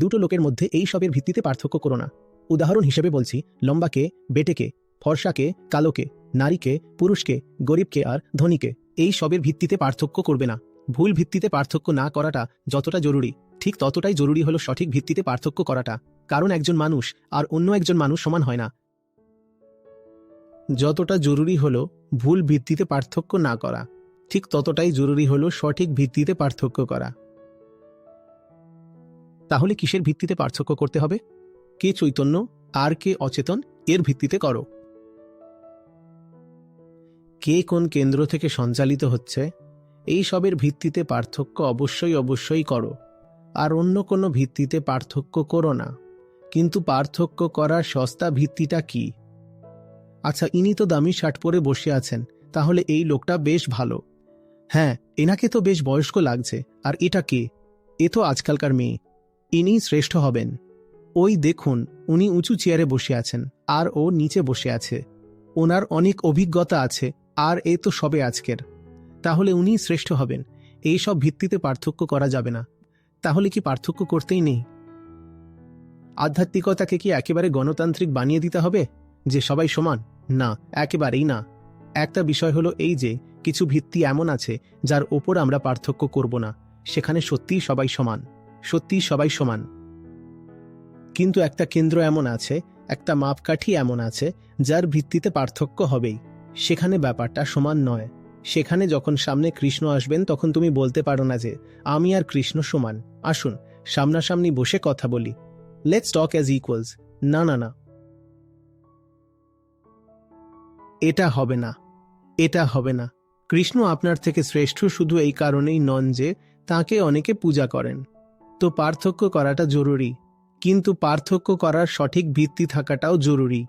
দুটো লোকের মধ্যে এই সবের ভিত্তিতে পার্থক্য করো না। উদাহরণ হিসেবে বলছি, লম্বাকে, বেটেকে, ফর্সাকে, কালোকে, নারীকে, পুরুষকে, গরিবকে আর ধনীকে এই সবের ভিত্তিতে পার্থক্য করবে না। ভুল ভিত্তিতে পার্থক্য না করাটা যতটা জরুরি, ঠিক ততটাই জরুরি হলো সঠিক ভিত্তিতে পার্থক্য করাটা। কারণ একজন মানুষ আর অন্য একজন মানুষ সমান হয় না। যতটা জরুরি হলো ভুল ভিত্তিতে পার্থক্য না করা, ঠিক ততটাই জরুরি হলো সঠিক ভিত্তিতে পার্থক্য করা। তাহলে কিসের ভিত্তিতে পার্থক্য করতে হবে? কে চৈতন্য আর কে অচেতন এর ভিত্তিতে করো। কে কোন কেন্দ্র থেকে সঞ্চালিত হচ্ছে এই সবের ভিত্তিতে পার্থক্য অবশ্যই করো। আর অন্য কোনো ভিত্তিতে পার্থক্য করো না। কিন্তু পার্থক্য করার সস্তা ভিত্তিটা কি? আচ্ছা, ইনি তো দামি শার্ট পরে বসে আছেন, তাহলে এই লোকটা বেশ ভালো। হ্যাঁ, এনাকে তো বেশ বয়স্ক লাগছে। আর এটা কে? এ তো আজকালকার মেয়ে। ইনি শ্রেষ্ঠ হবেন। ওই দেখুন, উনি উঁচু চেয়ারে বসে আছেন আর ও নিচে বসে আছে। ওনার অনেক অভিজ্ঞতা আছে আর এ তো সবে আজকের। তাহলে উনি শ্রেষ্ঠ হবেন। এই সব ভিত্তিতে পার্থক্য করা যাবে না। তাহলে কি পার্থক্য করতেই নেই? আধ্যাত্মিকতাকে কি একেবারে গণতান্ত্রিক বানিয়ে দিতে হবে যে সবাই সমান? না, একেবারেই না। একটা বিষয় হলো এই যে কিছু ভিত্তি এমন আছে যার ওপর আমরা পার্থক্য করব না। সেখানে সত্যিই সবাই সমান। কিন্তু একটা কেন্দ্র এমন আছে, একটা মাপকাঠি এমন আছে যার ভিত্তিতে পার্থক্য হবেই। সেখানে ব্যাপারটা সমান নয়। সেখানে যখন সামনে কৃষ্ণ আসবেন তখন তুমি বলতে পারো না যে আমি আর কৃষ্ণ সমান। আসুন সামনাসামনি বসে কথা বলি। Let's talk as equals. না না না, এটা হবে না। কৃষ্ণ আপনার থেকে শ্রেষ্ঠ শুধু এই কারণেই নন যে তাকে অনেকে পূজা করেন। তো পার্থক্য করাটা জরুরি, কিন্তু পার্থক্য করার সঠিক ভিত্তি থাকাটাও জরুরি।